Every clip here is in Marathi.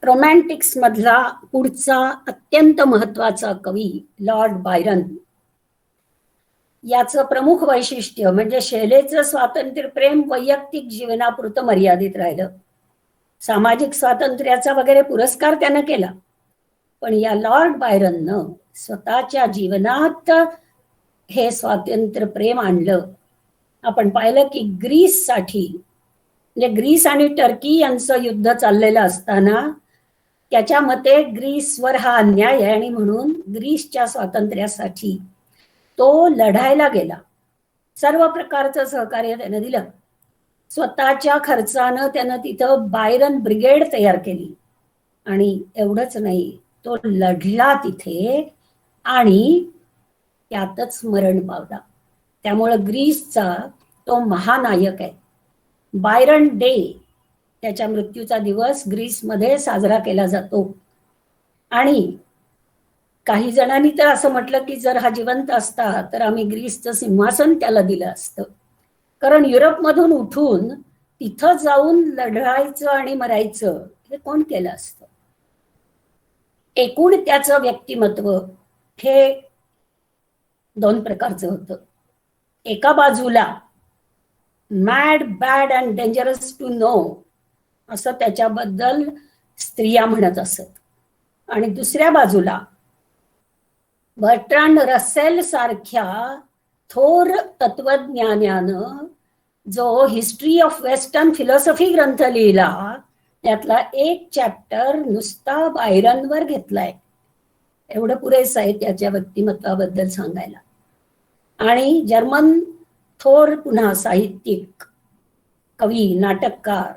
रोमॅन्टिक्स मधला पुढचा अत्यंत महत्वाचा कवी लॉर्ड बायरन. याचं प्रमुख वैशिष्ट्य म्हणजे शेलेचं स्वातंत्र्य प्रेम वैयक्तिक जीवनापुरतं मर्यादित राहिलं. सामाजिक स्वातंत्र्याचा वगैरे पुरस्कार त्यानं केला, पण या लॉर्ड बायरननं स्वतःच्या जीवनात हे स्वातंत्र्य प्रेम आणलं. आपण पाहिलं की ग्रीससाठी, म्हणजे ग्रीस आणि टर्की यांचं युद्ध चाललेलं असताना त्याच्या मते ग्रीसवर हा अन्याय आहे आणि म्हणून ग्रीसच्या स्वातंत्र्यासाठी तो लढायला गेला. सर्व प्रकारचं सहकार्य त्यानं दिलं. स्वतःच्या खर्चानं त्यानं तिथं बायरन ब्रिगेड तयार केली आणि एवढंच नाही, तो लढला तिथे आणि त्यातच मरण पावला. त्यामुळं ग्रीसचा तो महानायक आहे. बायरन डे, त्याच्या मृत्यूचा दिवस ग्रीसमध्ये साजरा केला जातो. आणि काही जणांनी तर असं म्हटलं की जर हा जिवंत असता तर आम्ही ग्रीसचं सिंहासन त्याला दिलं असतं, कारण युरोपमधून उठून तिथं जाऊन लढायचं आणि मरायचं हे कोण केलं असतं. एकूण त्याचं व्यक्तिमत्व हे दोन प्रकारचं होतं. एका बाजूला mad, bad and dangerous to know असं त्याच्याबद्दल स्त्रिया म्हणत असत, आणि दुसऱ्या बाजूला बर्ट्रांड रसेल सारख्या थोर तत्वज्ञानानं जो हिस्ट्री ऑफ वेस्टर्न फिलॉसॉफी ग्रंथ लिहिला, त्यातला एक चॅप्टर नुसता बायरनवर घेतलाय. एवढं पुरेसं आहे त्याच्या व्यक्तिमत्वाबद्दल सांगायला. आणि जर्मन थोर पुन्हा साहित्यिक, कवी, नाटककार,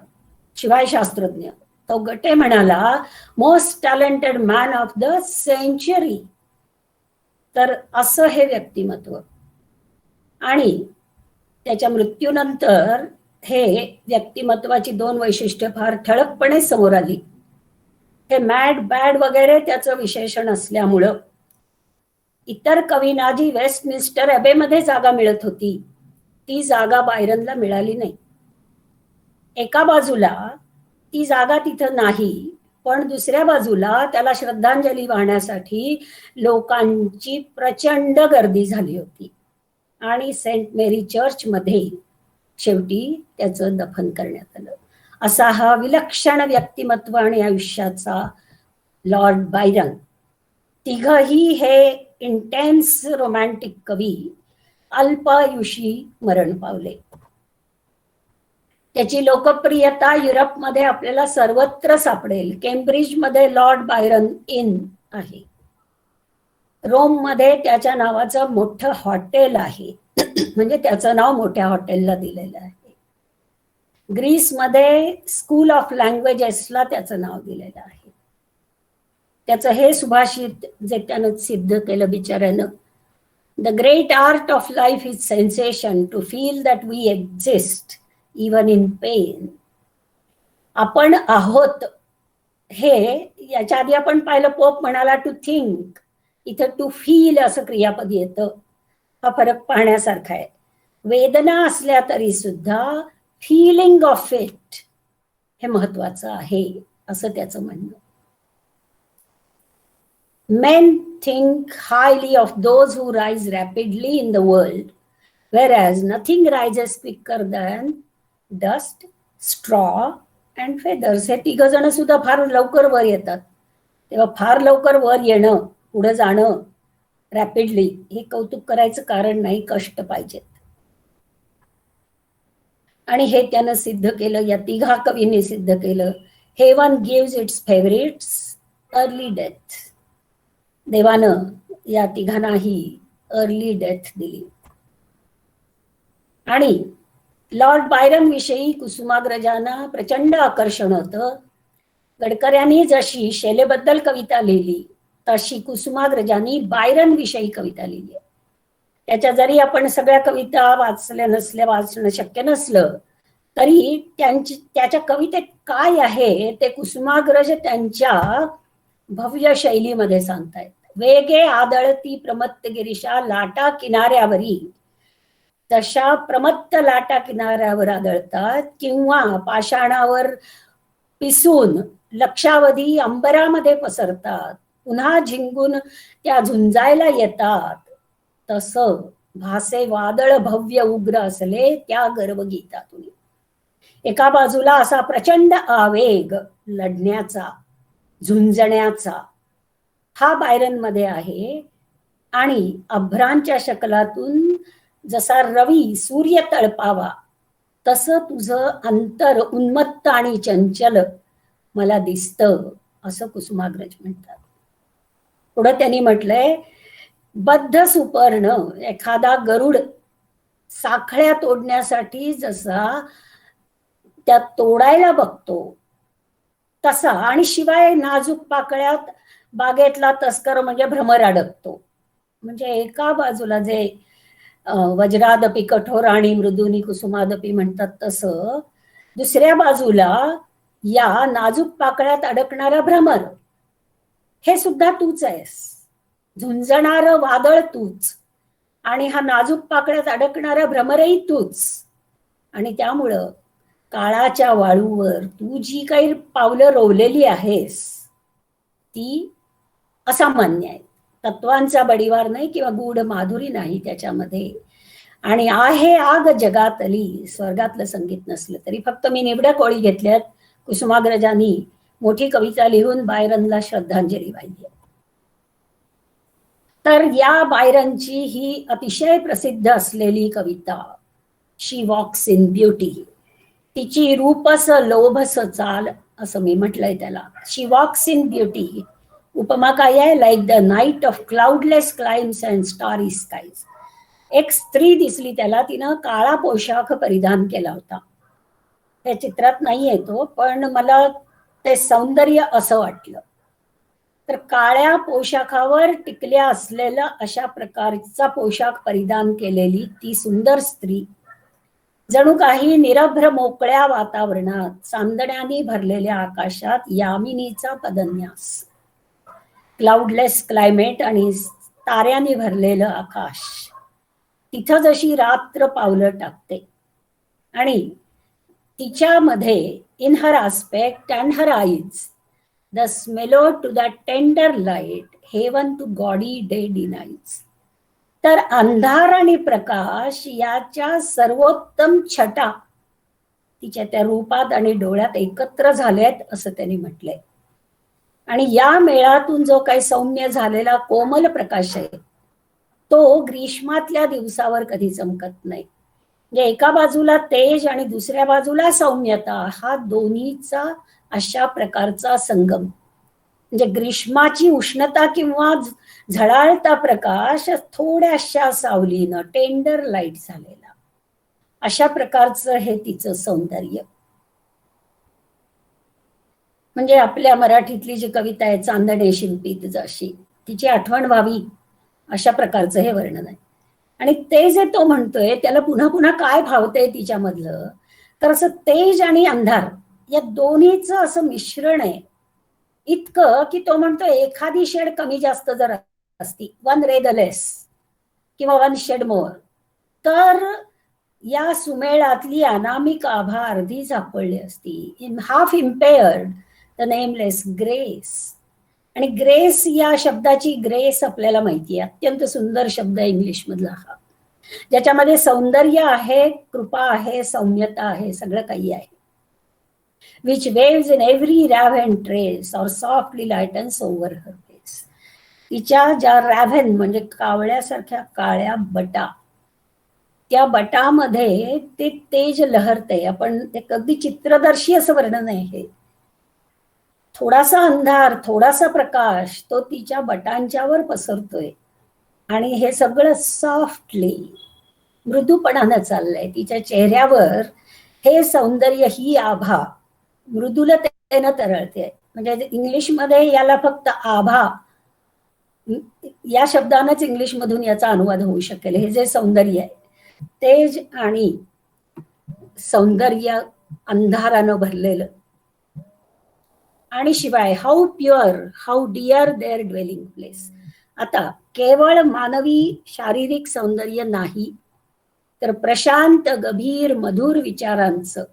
शिवाय शास्त्रज्ञ तो गटे म्हणाला most talented man of the century. तर असं हे व्यक्तिमत्व. आणि त्याच्या मृत्यूनंतर हे व्यक्तिमत्वाची दोन वैशिष्ट्य फार ठळकपणे समोर आली. हे मॅड, बॅड वगैरे त्याचं विशेषण असल्यामुळं इतर कवींना जी वेस्टमिन्स्टर अबेमध्ये जागा मिळत होती ती जागा बायरनला मिळाली नाही. एका बाजूला ती जागा तिथं नाही, पण दुसऱ्या बाजूला त्याला श्रद्धांजली वाहण्यासाठी लोकांची प्रचंड गर्दी झाली होती आणि सेंट मेरी चर्च मध्ये शेवटी त्याचं दफन करण्यात आलं. असा हा विलक्षण व्यक्तिमत्व आणि आयुष्याचा लॉर्ड बायरन. तिघही हे इंटेन्स रोमॅन्टिक कवी अल्पायुषी मरण पावले. त्याची लोकप्रियता युरोपमध्ये आपल्याला सर्वत्र सापडेल. केम्ब्रिजमध्ये लॉर्ड बायरन इन आहे. रोममध्ये त्याच्या नावाचं मोठं हॉटेल आहे, म्हणजे त्याचं नाव मोठ्या हॉटेलला दिलेलं आहे. ग्रीसमध्ये स्कूल ऑफ लँग्वेजेसला त्याचं नाव दिलेलं आहे. त्याचं हे सुभाषित जे त्यानं सिद्ध केलं बिचाऱ्यानं, the great art of life is sensation to feel that we exist even in pain. आपण आहोत हे याच्या आधी आपण पाहिलं, पोप म्हणाला टू थिंक, इथं टू फील असं क्रियापद येतं. हा फरक पाहण्यासारखा आहे. वेदना असल्या तरी सुद्धा फीलिंग ऑफ इट हे महत्वाचं आहे असं त्याचं म्हणणं. Men think highly of those who rise rapidly in the world, whereas nothing rises quicker than dust, straw and feathers. हे तिघ जण सुद्धा फार लवकर वर येतात. तेव्हा फार लवकर वर येणं, पुढे जाणं रॅपिडली, हे कौतुक करायचं कारण नाही, कष्ट पाहिजेत. आणि हे त्यानं सिद्ध केलं, या तिघा कवींनी सिद्ध केलं. Heaven gives its favourites early death. देवानं या तिघांनाही अर्ली डेथ दिली. आणि लॉर्ड बायरन विषयी कुसुमाग्रजांना प्रचंड आकर्षण होतं. गडकऱ्यांनी जशी शेलेबद्दल कविता लिहिली तशी कुसुमाग्रजांनी बायरन विषयी कविता लिहिली. त्याच्या जरी आपण सगळ्या कविता वाचणं शक्य नसलं तरी त्याच्या कवितेत काय आहे ते कुसुमाग्रज त्यांच्या भव्य शैलीमध्ये सांगतायत. वेगे आदळती प्रमत्त गिरीशा लाटा किनाऱ्यावरी, तशा प्रमत्त लाटा किनाऱ्यावर आदळतात, किंवा पाषाणावर पिसून लक्षावधी अंबरामध्ये पसरतात, पुन्हा झिंगून त्या झुंजायला येतात, तसं भासे वादळ भव्य उग्र असले त्या गर्वगीतातून. एका बाजूला असा प्रचंड आवेग लढण्याचा, झुंजण्याचा, हा बायरन मध्ये आहे, आणि अभ्रांच्या शकलातून जसा रवी सूर्य तळपावा तसं तुझं अंतर उन्मत्त आणि चंचल मला दिसतं, असं कुसुमाग्रज म्हणतात. पुढं त्यांनी म्हटलंय, बद्ध सुपर्ण एखादा गरुड साखळ्या तोडण्यासाठी जसा त्या तोडायला बघतो तसा, आणि शिवाय नाजूक पाकळ्यात बागेतला तस्कर म्हणजे भ्रमर अडकतो. म्हणजे एका बाजूला जे वज्रादपी कठोर आणि मृदुनी कुसुमादपी म्हणतात तसं, दुसऱ्या बाजूला या नाजूक पाकळ्यात अडकणारा भ्रमर हे सुद्धा तूच आहेस, झुंजणारं वादळ तूच, आणि हा नाजूक पाकळ्यात अडकणारा भ्रमरही तूच. आणि त्यामुळं काळाच्या वाळूवर तू जी काही पावलं रोवलेली आहेस ती असामान्य आहे. तत्वांचा बडीवार नाही किंवा गूढ माधुरी नाही त्याच्यामध्ये. आणि आहे आग जगातली, स्वर्गातलं संगीत नसलं तरी. फक्त मी निवड्या कोळी घेतल्यात. कुसुमाग्रजांनी मोठी कविता लिहून बायरनला श्रद्धांजली वाहिली. तर या बायरनची ही अतिशय प्रसिद्ध असलेली कविता शी वॉक्स इन ब्युटी, तिची रूपस लोभस चाल असं मी म्हटलंय त्याला. शी वॉक्स इन ब्युटी, उपमा काय आहे, like the night of cloudless climes and starry skies. एक स्त्री दिसली त्याला, तिनं काळा पोशाख परिधान केला होता. त्या चित्रात नाही येतो, पण मला ते सौंदर्य असं वाटलं. तर काळ्या पोशाखावर टिकल्या असलेला अशा प्रकारचा पोशाख परिधान केलेली ती सुंदर स्त्री जणू काही निरभ्र मोकळ्या वातावरणात, चांदण्याने भरलेल्या आकाशात यामिनीचा पदन्यास. क्लाउडलेस क्लायमेट आणि ताऱ्याने भरलेलं आकाश, तिथं जशी रात्र पावलं टाकते, आणि तिच्यामध्ये in her aspect and her eyes the mellow to the tender light heaven to gaudy day denies. तर अंधार आणि प्रकाश याच्या सर्वोत्तम छटा तिच्या त्या रूपात आणि डोळ्यात एकत्र झाल्यात असं त्यांनी म्हटलंय. आणि या मेळातून जो काही सौम्य झालेला कोमल प्रकाश आहे तो ग्रीष्मातल्या दिवसावर कधी चमकत नाही. म्हणजे एका बाजूला तेज आणि दुसऱ्या बाजूला सौम्यता, हा दोन्हीचा अशा प्रकारचा संगम. म्हणजे ग्रीष्माची उष्णता किंवा झळाळता प्रकाश थोड्याशा सावलीनं टेंडर लाईट झालेला, अशा प्रकारचं हे तिचं सौंदर्य. म्हणजे आपल्या मराठीतली जी कविता आहे चांदणे शिंपीत जशी, तिची आठवण व्हावी अशा प्रकारचं हे वर्णन आहे. आणि ते जे तो म्हणतोय त्याला पुन्हा पुन्हा काय भावतंय तिच्यामधलं, तर असं तेज आणि अंधार या दोन्हीचं असं मिश्रण आहे इतकं की तो म्हणतो एखादी शेड कमी जास्त जर असती, वन रे द लेस किंवा वन शेड मोर, तर या सुमेळातली अनामिक आभा अर्धी झापडली असती. In half इम्पेअर्ड the nameless grace. आणि ग्रेस या शब्दाची, ग्रेस आपल्याला माहिती आहे, अत्यंत सुंदर शब्द आहे इंग्लिश मधला हा, ज्याच्यामध्ये सौंदर्य आहे, कृपा आहे, सौम्यता आहे, सगळं काही आहे. which waves in every raven trace or softly lightens over her face. तिच्या ज्या रॅव्हन म्हणजे कावळ्यासारख्या काळ्या बटा, त्या बटामध्ये ते तेज लहरते. आपण ते कधी चित्रदर्शी असं वर्णन आहे हे. थोडासा अंधार, थोडासा प्रकाश तो तिच्या बटांच्यावर पसरतोय, आणि हे सगळं सॉफ्टली, मृदूपणानं चाललंय. तिच्या चेहऱ्यावर हे सौंदर्य, ही आभा मृदुलतेनं तरळते. म्हणजे इंग्लिशमध्ये याला फक्त आभा या शब्दानंच इंग्लिश मधून याचा अनुवाद होऊ शकेल. हे जे सौंदर्य आहे, तेज आणि सौंदर्य अंधारानं भरलेलं, आणि शिवाय how pure, how dear their dwelling place. आता केवळ मानवी शारीरिक सौंदर्य नाही, तर प्रशांत गभीर मधुर विचारांचं,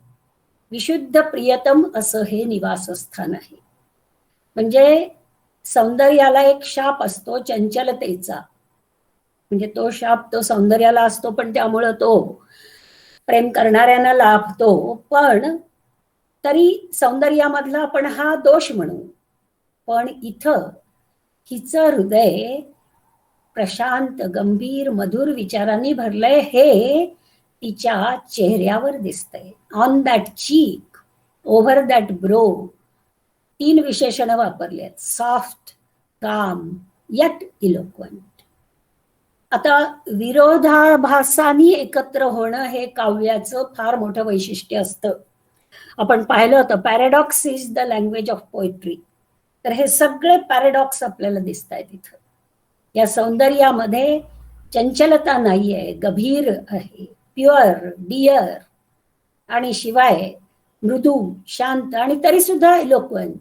विशुद्ध प्रियतम असं हे निवासस्थान आहे. म्हणजे सौंदर्याला एक शाप असतो चंचलतेचा, म्हणजे तो शाप तो सौंदर्याला असतो, पण त्यामुळं तो प्रेम करणाऱ्यांना लाभतो. पण तरी सौंदर्यामधला आपण हा दोष म्हणू. पण इथं हिचं हृदय प्रशांत गंभीर मधुर विचारांनी भरलंय हे तिच्या चेहऱ्यावर दिसतंय. ऑन दॅट चीक, ओव्हर दॅट ब्रो, 3 विशेषणं वापरली आहेत. सॉफ्ट, काम, यट इलोक्वंट. आता विरोधाभासानी एकत्र होणं हे काव्याचं फार मोठं वैशिष्ट्य असतं. आपण पाहिलं होतं paradox is the language of poetry. तर हे सगळे पॅराडॉक्स आपल्याला दिसत आहेत इथं. या सौंदर्यामध्ये चंचलता नाहीये, गभीर आहे, प्युअर, डिअर, आणि शिवाय मृदू, शांत, आणि तरी सुद्धा इलोक्वंट.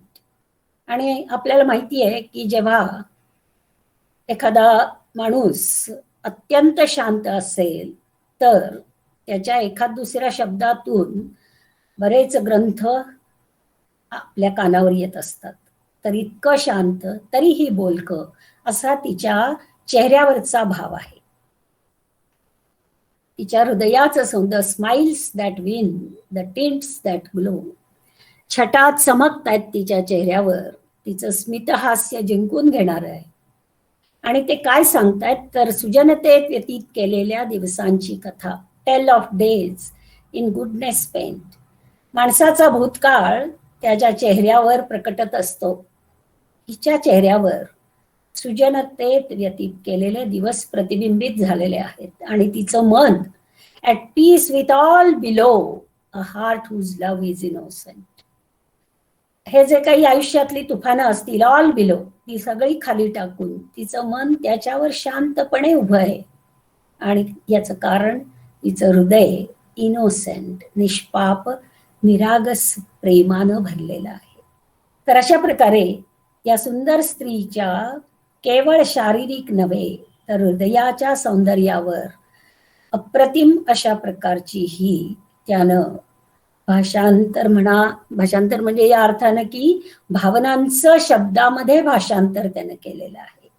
आणि आपल्याला माहिती आहे की जेव्हा एखादा माणूस अत्यंत शांत असेल तर त्याच्या एखाद दुसऱ्या शब्दातून बरेच ग्रंथ आपल्या कानावर येत असतात. तर इतकं शांत तरीही बोलकं असा तिच्या चेहऱ्यावरचा भाव आहे. तिच्या हृदयाचं सौंदर्य, smiles that win, the tints that glow. छटा चमकतायत तिच्या चेहऱ्यावर, तिचं स्मितहास्य जिंकून घेणार आहे. आणि ते काय सांगतायत तर सुजनतेत व्यतीत केलेल्या दिवसांची कथा. Tale of days in goodness spent. माणसाचा भूतकाळ त्याच्या चेहऱ्यावर प्रकटत असतो. हिच्या चेहऱ्यावर सृजनतेत व्यतीत केलेले दिवस प्रतिबिंबित झालेले आहेत. आणि तिचं मन at peace with all below, a heart whose love is innocent. हे जे काही आयुष्यातली तुफानं असतील, ऑल बिलो, ती सगळी खाली टाकून तिचं मन त्याच्यावर शांतपणे उभं आहे. आणि याचं कारण तिचं हृदय इनोसेंट, निष्पाप, निरागस प्रेमानं भरलेलं आहे. तर अशा प्रकारे या सुंदर स्त्रीच्या केवळ शारीरिक नव्हे तर हृदयाच्या सौंदर्यावर अप्रतिम अशा प्रकारची ही त्यानं भाषांतर म्हणा, भाषांतर म्हणजे या अर्थानं की भावनांचं शब्दामध्ये भाषांतर त्यानं केलेलं आहे.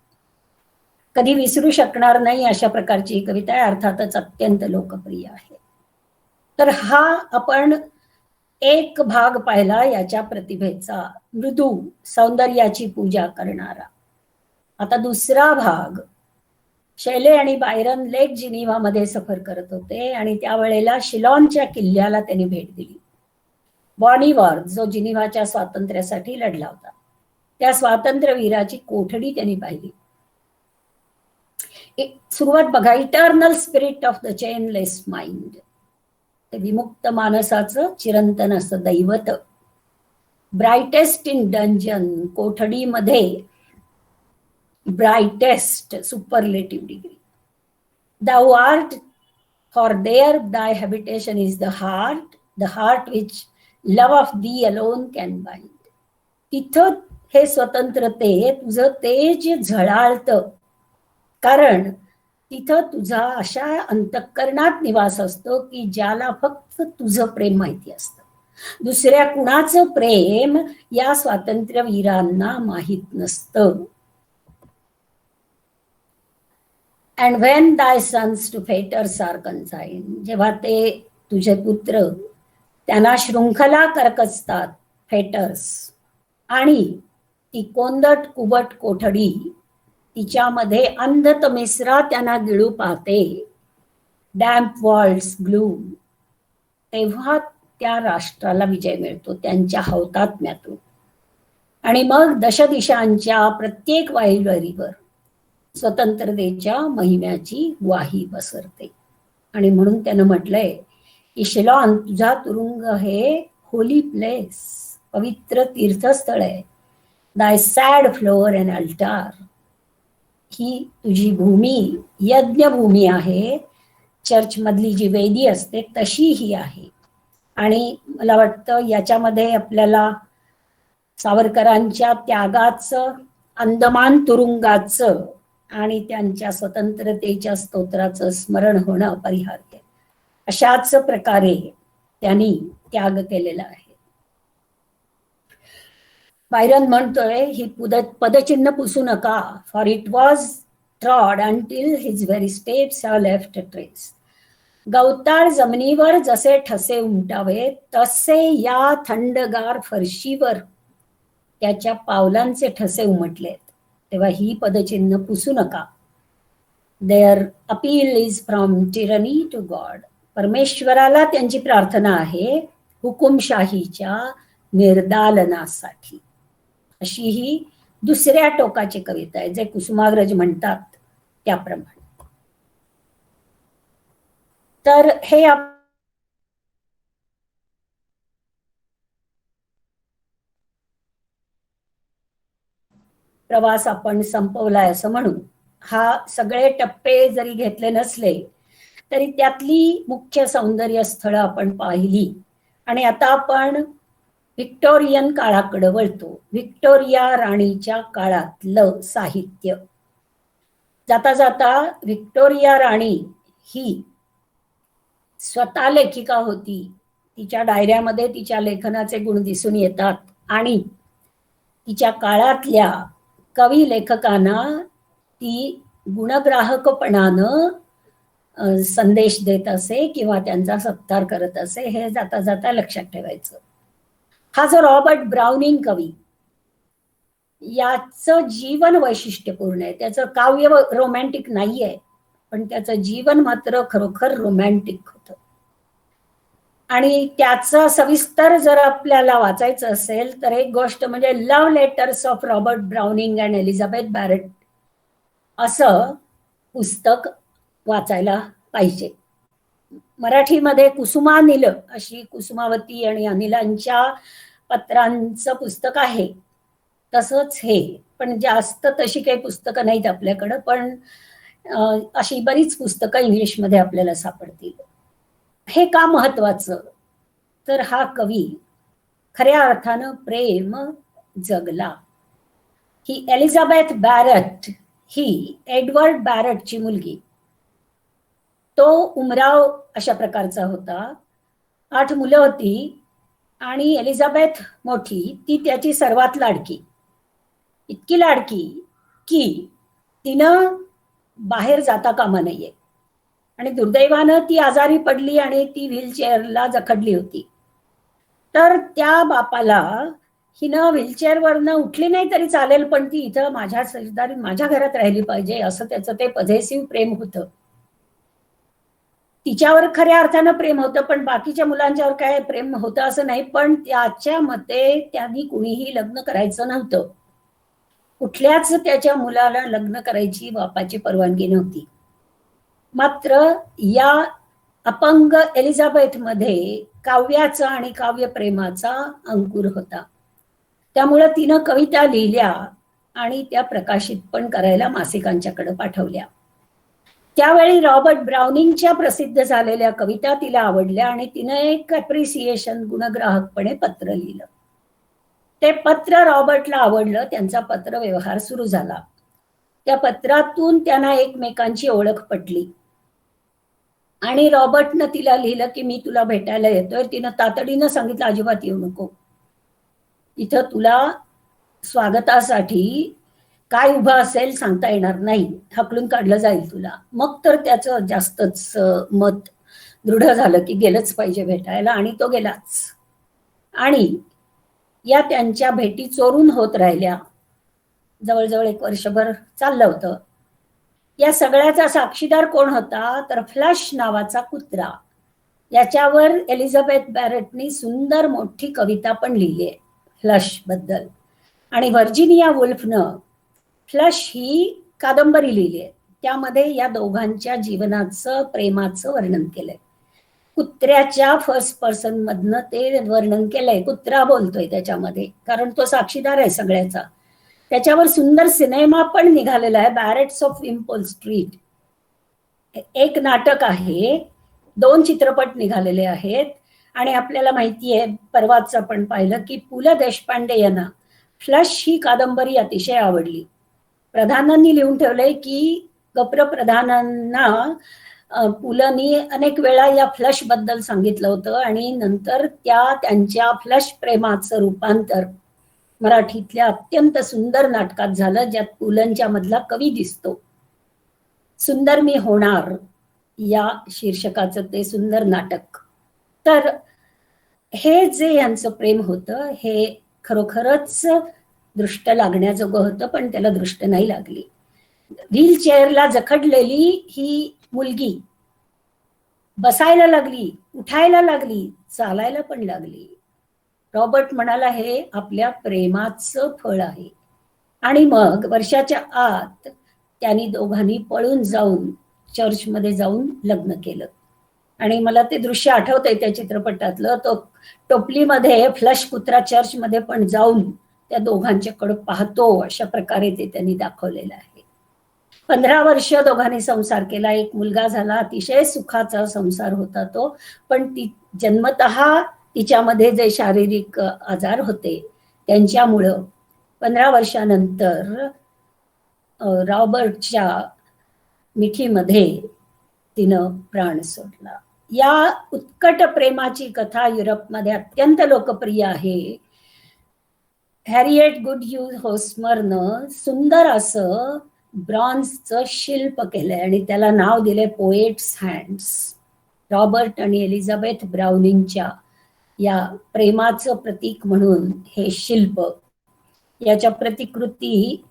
कधी विसरू शकणार नाही अशा प्रकारची कविता आहे, अर्थातच अत्यंत लोकप्रिय आहे. तर हा आपण एक भाग पाहिला याच्या प्रतिभेचा, मृदू सौंदर्याची पूजा करणारा. आता दुसरा भाग, शैले आणि बायरन लेक जिनिव्हामध्ये सफर करत होते आणि त्यावेळेला शिलॉनच्या किल्ल्याला त्यांनी भेट दिली. बॉनीवॉर जो जिनिव्हाच्या स्वातंत्र्यासाठी लढला होता, त्या स्वातंत्र्यवीराची कोठडी त्यांनी पाहिली. सुरुवात बघा, eternal spirit of the chainless mind, ते विमुक्त मानसाचं चिरंतन असं दैवत. ब्राइटेस्ट इन डंजन, कोठडीमध्ये brightest, superlative degree. Thou art, for there thy habitation is the heart which love of thee alone can bind. तिथं हे स्वतंत्रते तुझं तेज झळाळतं, कारण तिथं तुझा अशा अंतःकरणात निवास असतो की ज्याला फक्त तुझं प्रेम माहिती असतं. दुसऱ्या कुणाचं प्रेम या स्वातंत्र्यवीरांना माहित नसतं. And when thy sons to fetters are consigned, जेव्हा ते तुझे पुत्र त्यांना शृंखला करकसतात, फेटर्स, आणि ती कोंदट कुबट कोठडी तिच्यामध्ये अंधतमिश्रा त्यांना गिळू पाहते, डॅम्प वॉल्स ग्लूम, तेव्हा त्या राष्ट्राला विजय मिळतो त्यांच्या हौतात्म्यातून. आणि मग दशदिशांच्या प्रत्येक वाहिवरीवर स्वतंत्रतेच्या महिम्याची ग्वाही पसरते. आणि म्हणून त्यानं म्हटलंय की शिलॉन तुझा तुरुंग हे होली प्लेस, पवित्र तीर्थस्थळ आहे. दाय सॅड फ्लोअर अँड अल्टार, ही तुझी भूमी यज्ञभूमी आहे. चर्च मधली जी वेदी असते तशी ही आहे. आणि मला वाटतं याच्यामध्ये आपल्याला सावरकरांच्या त्यागाचं, अंदमान तुरुंगाचं आणि त्यांच्या स्वतंत्रतेच्या स्तोत्राचं स्मरण होणं अपरिहार्य. अशाच प्रकारे त्यांनी त्याग केलेला आहे. बायरन म्हणतोय, ही पदचिन्ह पुसू नका, for it was ट्रॉड until his very steps have left trace. गवताळ जमिनीवर जसे ठसे उमटावे तसे या थंडगार फरशीवर त्याच्या पावलांचे ठसे उमटलेत. तेव्हा ही पदचिन्ह पुसू नका. Their appeal is from tyranny to God. परमेश्वराला त्यांची प्रार्थना आहे हुकुमशाहीच्या निर्दालनासाठी. अशी ही दुसऱ्या टोकाची कविता आहे, जे कुसुमाग्रज म्हणतात त्याप्रमाणे. तर हे प्रवास आपण संपवलाय असं म्हणू. हा सगळे टप्पे जरी घेतले नसले तरी त्यातली मुख्य सौंदर्य स्थळं आपण पाहिली. आणि आता आपण व्हिक्टोरियन काळाकडे वळतो. व्हिक्टोरिया राणीच्या काळातलं साहित्य. जाता जाता व्हिक्टोरिया राणी ही स्वतः लेखिका होती. तिच्या डायऱ्यामध्ये तिच्या लेखनाचे गुण दिसून येतात आणि तिच्या काळातल्या कवी लेखकांना ती गुणग्राहकपणानं संदेश देत असे किंवा त्यांचा सत्कार करत असे, हे जाता जाता लक्षात ठेवायचं. हा जो रॉबर्ट ब्राउनिंग कवी, याचं जीवन वैशिष्ट्यपूर्ण आहे. त्याचं काव्य रोमॅन्टिक नाहीये, पण त्याचं जीवन मात्र खरोखर रोमॅन्टिक होतं. आणि त्याचं सविस्तर जर आपल्याला वाचायचं असेल तर एक गोष्ट म्हणजे love letters of Robert browning and Elizabeth beret असं पुस्तक वाचायला पाहिजे. मराठीमध्ये कुसुमानिल अशी कुसुमावती आणि अनिलांच्या पत्रांचं पुस्तक आहे. तसंच हे, पण जास्त तशी काही पुस्तकं नाहीत आपल्याकडं, पण अशी बरीच पुस्तकं इंग्लिशमध्ये आपल्याला सापडतील. हे का महत्वाचं, तर हा कवी खऱ्या अर्थानं प्रेम जगला. ही एलिझाबेथ बॅरेट ही एडवर्ड बॅरेटची मुलगी. तो उमराव अशा प्रकारचा होता. 8 मुलं होती आणि एलिझाबेथ मोठी, ती त्याची सर्वात लाडकी. इतकी लाडकी की तिनं बाहेर जाता कामा नये. आणि दुर्दैवानं ती आजारी पडली आणि ती व्हीलचेअरला जखडली होती. तर त्या बापाला हिनं व्हीलचेअरवरनं उठली नाही तरी चालेल, पण ती इथं माझ्या शेजारी माझ्या घरात राहिली पाहिजे, असं त्याचं ते पझेसिव्ह प्रेम होतं. तिच्यावर खऱ्या अर्थानं प्रेम होतं, पण बाकीच्या मुलांच्यावर काय प्रेम होतं असं नाही. पण त्याच्या मते त्यांनी कुणीही लग्न करायचं नव्हतं. कुठल्याच त्याच्या मुलाला लग्न करायची बापाची परवानगी नव्हती. मात्र या अपंग एलिझाबेथ मध्ये काव्याचा आणि काव्यप्रेमाचा अंकुर होता. त्यामुळं तिनं कविता लिहिल्या आणि त्या प्रकाशित पण करायला मासिकांच्याकडे पाठवल्या. त्यावेळी रॉबर्ट ब्राउनिंगच्या प्रसिद्ध झालेल्या कविता तिला आवडल्या आणि तिनं एक अप्रिसिएशन गुणग्राहकपणे पत्र लिहिलं. ते पत्र रॉबर्टला आवडलं. त्यांचा पत्र व्यवहार सुरू झाला. त्या पत्रातून त्यांना एकमेकांची ओळख पटली आणि रॉबर्टनं तिला लिहिलं की मी तुला भेटायला येतोय. तिनं तातडीनं सांगितलं अजिबात येऊ नको, इथं तुला स्वागतासाठी काय उभं असेल सांगता येणार नाही, हकलून काढलं जाईल तुला. मग तर त्याचं जास्तच मत दृढ झालं की गेलंच पाहिजे भेटायला, आणि तो गेलाच. आणि या त्यांच्या भेटी चोरून होत राहिल्या. जवळजवळ 1 वर्षभर चाललं होतं. या सगळ्याचा साक्षीदार कोण होता, तर फ्लश नावाचा कुत्रा. याच्यावर एलिझाबेथ बॅरेटनी सुंदर मोठी कविता पण लिहिली आहे फ्लश बद्दल. आणि व्हर्जिनिया वुल्फनं फ्लश ही कादंबरी लिहिली आहे. त्यामध्ये या दोघांच्या जीवनाचं प्रेमाचं वर्णन केलंय. कुत्र्याच्या फर्स्ट पर्सन मधनं ते वर्णन केलंय. कुत्रा बोलतोय त्याच्यामध्ये, कारण तो साक्षीदार आहे सगळ्याचा. त्याच्यावर सुंदर सिनेमा पण निघालेला आहे, बॅरेट्स ऑफ विम्पल स्ट्रीट. एक नाटक आहे, 2 चित्रपट निघालेले आहेत. आणि आपल्याला माहितीये, परवाच आपण पाहिलं की पु ल देशपांडे यांना फ्लश ही कादंबरी अतिशय आवडली. प्रधानांनी लिहून ठेवलंय की गप्रप्रधानांना पुलंनी अनेक वेळा या फ्लश बद्दल सांगितलं होतं आणि नंतर त्यांच्या फ्लश प्रेमाचं रूपांतर मराठीतल्या अत्यंत सुंदर नाटकात झालं, ज्यात पुलंच्या मधला कवी दिसतो. सुंदर मी होणार या शीर्षकाचं ते सुंदर नाटक. तर हे जे यांचं प्रेम होतं हे खरोखरच दृष्ट लागण्याजोगं होतं, पण त्याला दृष्ट नाही लागली. व्हीलचेअरला जखडलेली ही मुलगी बसायला लागली, उठायला लागली, चालायला पण लागली. रॉबर्ट म्हणाला हे आपल्या प्रेमाचं फळ आहे. आणि मग वर्षाच्या आत त्यांनी दोघांनी पळून जाऊन चर्चमध्ये जाऊन लग्न केलं. आणि मला ते दृश्य आठवतंय त्या चित्रपटातलं. तो टोपलीमध्ये फ्लश कुत्रा चर्चमध्ये पण जाऊन त्या दोघांच्याकडे पाहतो, अशा प्रकारे ते त्यांनी दाखवलेलं आहे. 15 वर्ष दोघांनी संसार केला, एक मुलगा झाला, अतिशय सुखाचा संसार होता तो. पण ती जन्मतः तिच्यामध्ये जे शारीरिक आजार होते त्यांच्यामुळं 15 वर्षानंतर रॉबर्टच्या मिठीमध्ये तिनं प्राण सोडला. या उत्कट प्रेमाची कथा युरोपमध्ये अत्यंत लोकप्रिय आहे. हॅरिएट गुडह्यूज होस्मरनं सुंदर असं ब्रॉन्झचं शिल्प केलंय आणि त्याला नाव दिले पोएट्स हँड्स. रॉबर्ट आणि एलिझाबेथ ब्राउनिंगच्या या प्रेमाचं प्रतीक म्हणून हे शिल्प, याच्या प्रतिकृती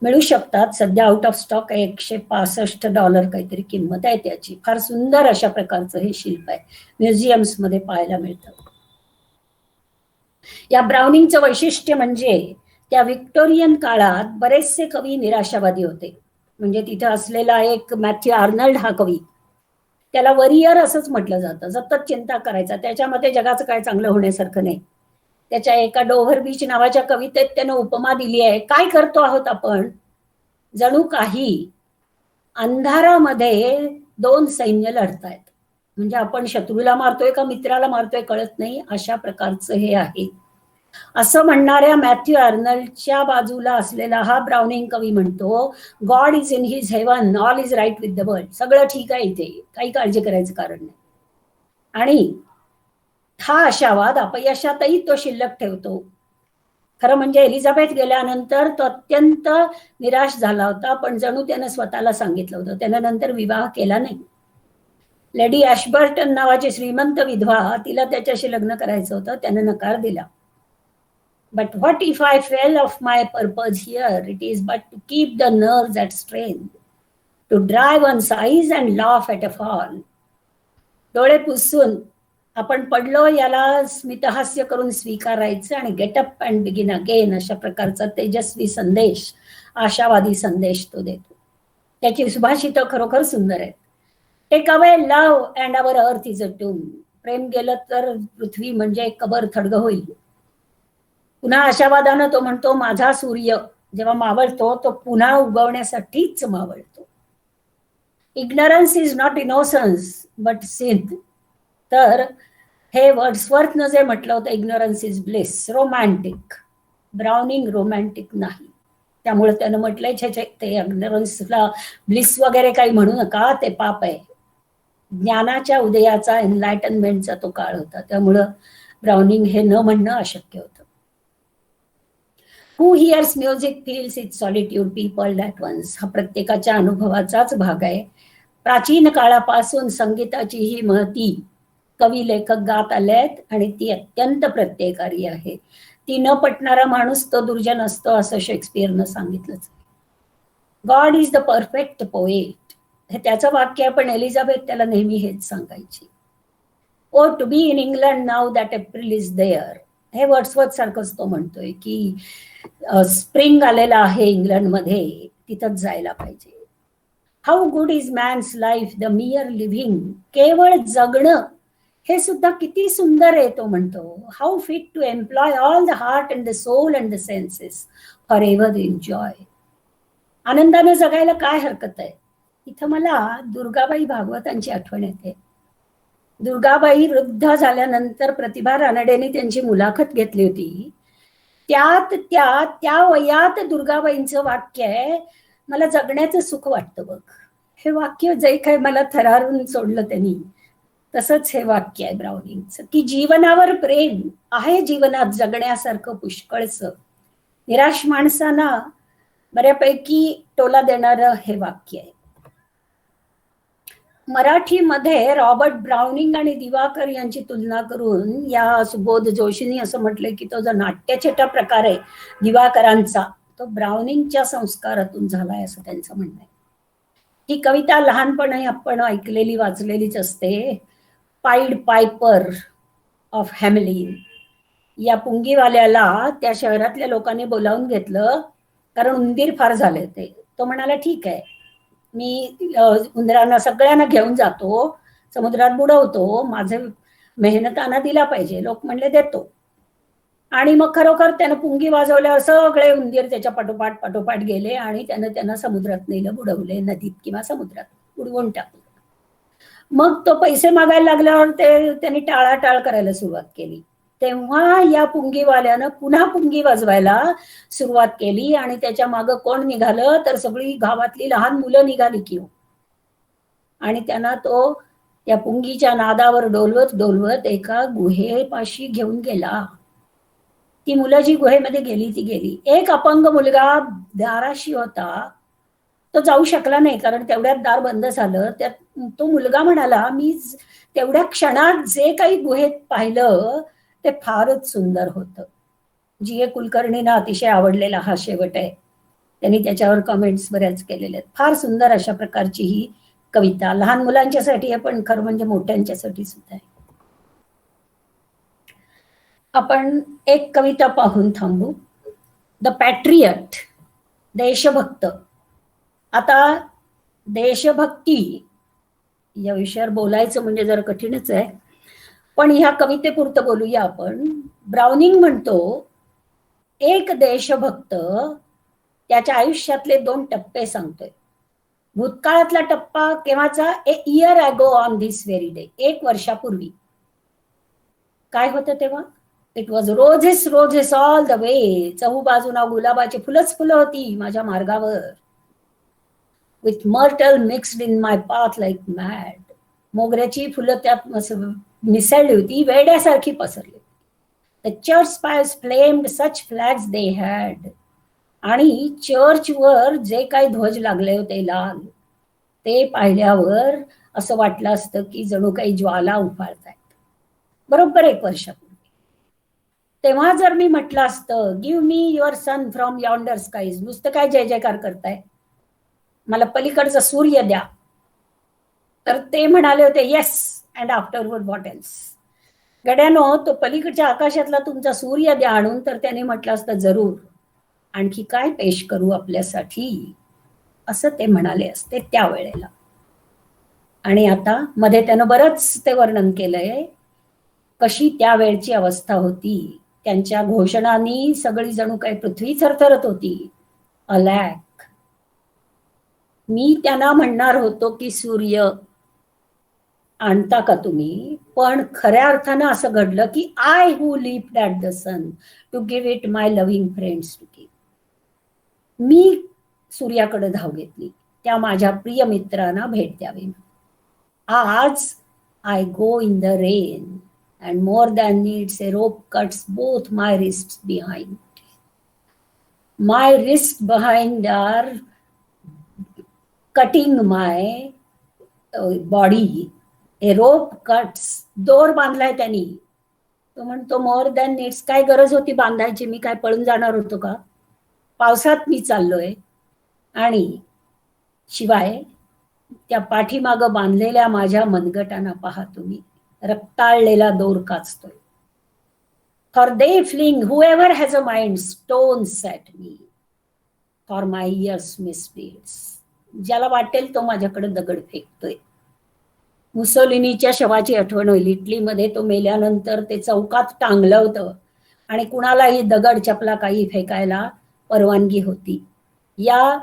मिळू शकतात. सध्या आउट ऑफ स्टॉक आहे, $165 काहीतरी किंमत आहे त्याची. फार सुंदर अशा प्रकारचं हे शिल्प आहे, म्युझियम्स मध्ये पाहायला मिळतं. या ब्राउनिंगचं वैशिष्ट्य म्हणजे त्या व्हिक्टोरियन काळात बरेचसे कवी निराशावादी होते. म्हणजे तिथे असलेला एक मॅथ्यू आर्नल्ड हा कवी, त्याला वरियर असंच म्हटलं जातं, सतत चिंता करायचा, त्याच्यामध्ये जगाचं काय चांगलं होण्यासारखं नाही. त्याच्या एका डोव्हर बीच नावाच्या कवितेत त्यानं उपमा दिली आहे, काय करतो आहोत आपण, जणू काही अंधारामध्ये 2 सैन्य लढतायत. म्हणजे आपण शत्रूला मारतोय का मित्राला मारतोय कळत नाही, अशा प्रकारचं हे आहे. असं म्हणणाऱ्या मॅथ्यू आर्नल्डच्या बाजूला असलेला हा ब्राउनिंग कवी म्हणतो, God is in his heaven, all is right with the world. सगळं ठीक आहे इथे, काही काळजी करायचं कारण नाही. आणि हा आशावाद अपयशातही तो शिल्लक ठेवतो. खरं म्हणजे एलिझाबेथ गेल्यानंतर तो अत्यंत निराश झाला होता, पण जणू त्यानं स्वतःला सांगितलं होतं. त्यानं नंतर विवाह केला नाही. लेडी ॲशबर्टन नावाची श्रीमंत विधवा, तिला त्याच्याशी लग्न करायचं होतं, त्यानं नकार दिला. But what if I fail of my purpose here? It is but to keep the nerves at strain, to drive on sighs and laugh at a fall. डोळे पुसून आपण पडलो याला स्मितहास्य करून स्वीकारायचं आणि get up and begin again, अशा प्रकारचा तेजस्वी संदेश, आशावादी संदेश तो देतो. त्याची सुभाषितं खरोखर सुंदर आहेत. Take away love and our earth is a tomb. प्रेम गेलं तर पृथ्वी म्हणजे कबर थडग होईल. पुन्हा आशावादानं तो म्हणतो, माझा सूर्य जेव्हा मावळतो तो पुन्हा उगवण्यासाठीच मावळतो. Ignorance is not innocence but sin. तर हे वर्ड्सवर्थनं जे म्हटलं होतं, ignorance is bliss. Romantic. Browning romantic नाही. त्यामुळे त्यानं म्हटलंय ते इग्नोरन्सला ब्लिस वगैरे काही म्हणू नका, ते पाप आहे. ज्ञानाच्या उदयाचा, एनलायटनमेंटचा तो काळ होता, त्यामुळं ब्राउनिंग हे न म्हणणं अशक्य होतं. Who hears music feels its solitude, people at once. हा प्रत्येकाच्या अनुभवाचाच भाग आहे. प्राचीन काळापासून संगीताची ही महती कवी लेखक गात आलेत आणि ती अत्यंत प्रत्ययकारी आहे. ती न पटणारा माणूस तो दुर्जन असतो, असं शेक्सपियरनं सांगितलंच. God is the perfect poet, हे त्याचं वाक्य आहे, पण एलिझाबेथ त्याला नेहमी हेच सांगायची. Oh to be in England now that April is there. हे वर्ड्सवर्थ सारखंच तो म्हणतोय की स्प्रिंग आलेला आहे इंग्लंडमध्ये, तिथंच जायला पाहिजे. How good is man's life the mere living. केवळ जगणं हे सुद्धा किती सुंदर आहे, तो म्हणतो. How fit to employ all the heart and the soul and the senses for ever enjoy. आनंदानं जगायला काय हरकत आहे. इथं मला दुर्गाबाई भागवतांची आठवण येते. दुर्गाबाई वृद्ध झाल्यानंतर प्रतिभा रानडेने त्यांची मुलाखत घेतली होती. त्यात त्या वयात दुर्गाबाईंचं वाक्य आहे, मला जगण्याचं सुख वाटतं बघ. हे वाक्य जे काही मला थरारून सोडलं त्यांनी, तसंच हे वाक्य आहे ब्राउनिंगचं, की जीवनावर प्रेम आहे जीवनात जगण्यासारखं पुष्कळचं. निराश माणसांना बऱ्यापैकी टोला देणारं हे वाक्य आहे. मराठीमध्ये रॉबर्ट ब्राउनिंग आणि दिवाकर यांची तुलना करून या सुबोध जोशींनी असं म्हटलंय की तो जो नाट्यछटा प्रकार आहे दिवाकरांचा, तो ब्राउनिंगच्या संस्कारातून झालाय असं त्यांचं म्हणणं आहे. ही कविता लहानपणी आपण ऐकलेली वाचलेलीच असते. पाईड पायपर ऑफ हॅमलिन या पुंगीवाल्याला त्या शहरातल्या लोकांनी बोलावून घेतलं कारण उंदीर फार झाले ते. तो म्हणाला ठीक आहे, मी उंदरांना सगळ्यांना घेऊन जातो, समुद्रात बुडवतो, माझे मेहनताना दिला पाहिजे. लोक म्हणले देतो. आणि मग खरोखर त्यानं पुंगी वाजवल्यावर सगळे उंदीर त्याच्या पाठोपाठ पाठोपाठ गेले आणि त्यांना समुद्रात नेलं, बुडवले, नदीत किंवा समुद्रात बुडवून टाकलं. मग तो पैसे मागायला लागल्यावर त्यांनी टाळाटाळ करायला सुरुवात केली. तेव्हा या पुंगीवाल्यानं पुन्हा पुंगी वाजवायला सुरुवात केली आणि त्याच्या मागं कोण निघालं तर सगळी गावातली लहान मुलं निघाली की. आणि त्यांना तो त्या पुंगीच्या नादावर डोलवत डोलवत एका गुहेपाशी घेऊन गेला. ती मुलं जी गुहेमध्ये गेली ती गेली. एक अपंग मुलगा दाराशी होता, तो जाऊ शकला नाही कारण तेवढ्यात दार बंद झालं. त्यात तो मुलगा म्हणाला, मी तेवढ्या क्षणात जे काही गुहेत पाहिलं ते फारच सुंदर होतं. जी.ए. कुलकर्णींना अतिशय आवडलेला हा शेवट आहे. त्यांनी त्याच्यावर कमेंट्स बऱ्याच केलेल्या आहेत. फार सुंदर अशा प्रकारची ही कविता लहान मुलांच्यासाठी आहे, पण खरं म्हणजे मोठ्यांच्यासाठी सुद्धा आहे. आपण एक कविता पाहून थांबू. द पॅट्रियट, देशभक्त. आता देशभक्ती या विषयावर बोलायचं म्हणजे जरा कठीणच आहे, पण ह्या कवितेपुरतं बोलूया आपण. ब्राउनिंग म्हणतो, एक देशभक्त त्याच्या आयुष्यातले 2 टप्पे सांगतोय. भूतकाळातला टप्पा केव्हाचा? A year ago on this very day, 1 वर्षापूर्वी. काय होतं तेव्हा? It was roses roses all the way. चहूबाजूना गुलाबाची फुलंच फुलं होती माझ्या मार्गावर. With myrtle mixed in my path like mad. मोगऱ्याची फुलं त्यात मिसळली होती, वेड्यासारखी पसरली. The church spires flamed such flags they had. आणि चर्चवर जे काही ध्वज लागले होते लाल, ते पाहिल्यावर असं वाटलं असतं की जणू काही ज्वाला उफाळतायत. बरोबर 1 वर्षापूर्वी. तेव्हा जर मी म्हटलं असतं, give me your sun from yonder skies, नुसतं काय जय जयकार करताय, मला पलीकडचा सूर्य द्या, तर ते म्हणाले होते yes and afterward what else. गड्यानो, तो पलीकडच्या आकाशातला तुमचा सूर्य द्या आणून, तर त्याने म्हटलं असतं जरूर, आणखी काय पेश करू आपल्यासाठी, असं ते म्हणाले असते त्यावेळेला. आणि आता मध्ये त्यानं बरंच ते वर्णन केलंय कशी त्यावेळची अवस्था होती. त्यांच्या घोषणांनी सगळी जणू काही पृथ्वी थरथरत होती. अलॅक, मी त्यांना म्हणणार होतो की सूर्य आणता का तुम्ही, पण खऱ्या अर्थानं असं घडलं की I who lived at the sun to give it my loving friends to give. मी सूर्याकडे धाव घेतली त्या माझ्या प्रिय मित्रांना भेट द्यावी. आज I go in the rain and more than needs a rope cuts both my wrists behind. My wrists behind are cutting my body. A rope cuts, दोर बांधलाय त्यांनी. तो म्हणतो मोर दॅन नीड्स, काय गरज होती बांधायची, मी काय पळून जाणार होतो का, पावसात मी चाललोय. आणि शिवाय त्या पाठीमागं बांधलेल्या माझ्या मनगटांना पहा तुम्ही, रक्ताळलेला दोर काचतोय. For they fling whoever has a mind stones at me for my years misdeeds. ज्याला वाटेल तो माझ्याकडे दगड फेकतोय. मुसोलिनीच्या शवाची आठवण होईल. इटलीमध्ये तो मेल्यानंतर ते चौकात टांगलं होतं आणि कुणालाही दगड चपला काही फेकायला परवानगी होती. या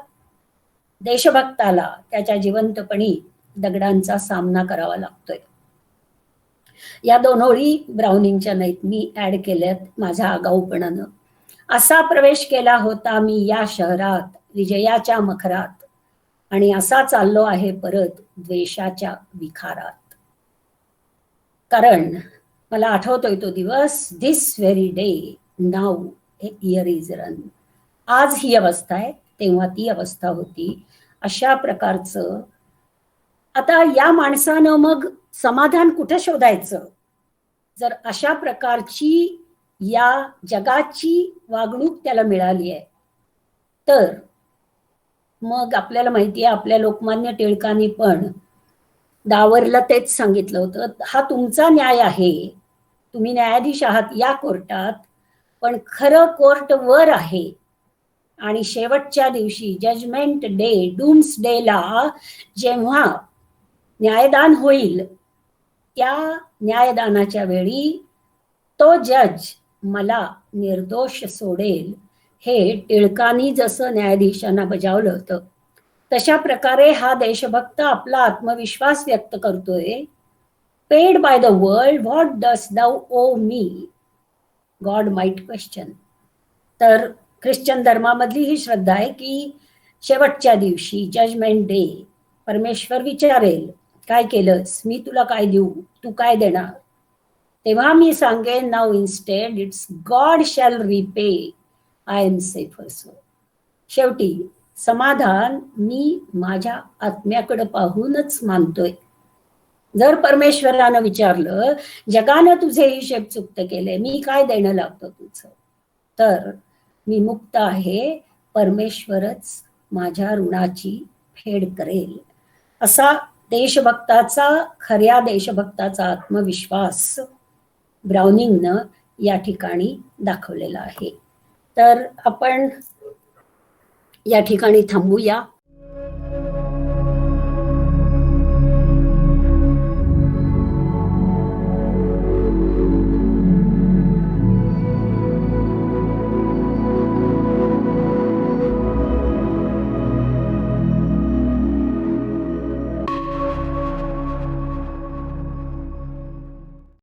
देशभक्ताला त्याच्या जिवंतपणी दगडांचा सामना करावा लागतोय. या 2 ओळी ब्राउनिंगच्या नाहीत, मी ऍड केल्यात माझ्या आगाऊपणानं. असा प्रवेश केला होता मी या शहरात विजयाच्या मखरात, आणि असा चाललो आहे परत द्वेषाच्या विखारात. कारण मला आठवतोय तो दिवस, this very day now A year is run. आज ही अवस्था आहे, तेव्हा ती अवस्था होती. अशा प्रकारचं आता या माणसानं मग समाधान कुठे शोधायचं जर अशा प्रकारची या जगाची वागणूक त्याला मिळाली आहे तर. मग आपल्याला माहिती आहे आपल्या लोकमान्य टिळकांनी पण दावरला तेच सांगितलं होतं, हा तुमचा न्याय आहे, तुम्ही न्यायाधीश आहात या कोर्टात, पण खरं कोर्ट वर आहे. आणि शेवटच्या दिवशी जजमेंट डे, डूम्स डेला जेव्हा न्यायदान होईल त्या न्यायदानाच्या वेळी तो जज मला निर्दोष सोडेल, हे टिळकांनी जसं न्यायाधीशांना बजावलं होतं तशा प्रकारे हा देशभक्त आपला आत्मविश्वास व्यक्त करतोय. Paid by the world, what dost thou owe me, God might question. तर ख्रिश्चन धर्मामधली ही श्रद्धा आहे की शेवटच्या दिवशी जजमेंट डे परमेश्वर विचारेल काय केलंस, मी तुला काय देऊ, तू काय देणार. तेव्हा मी सांगेन, now instead it's God shall repay, I am safe असो. शेवटी समाधान मी माझ्या आत्म्याकडे पाहूनच मानतोय. जर परमेश्वरानं विचारलं जगानं तुझे हिशेब चुकते केले, मी काय देणं लागतं तुझं, तर मी मुक्त आहे, परमेश्वरच माझ्या ऋणाची फेड करेल. असा देशभक्ताचा, खऱ्या देशभक्ताचा आत्मविश्वास ब्राउनिंगनं या ठिकाणी दाखवलेला आहे. तर आपण या ठिकाणी थांबूया.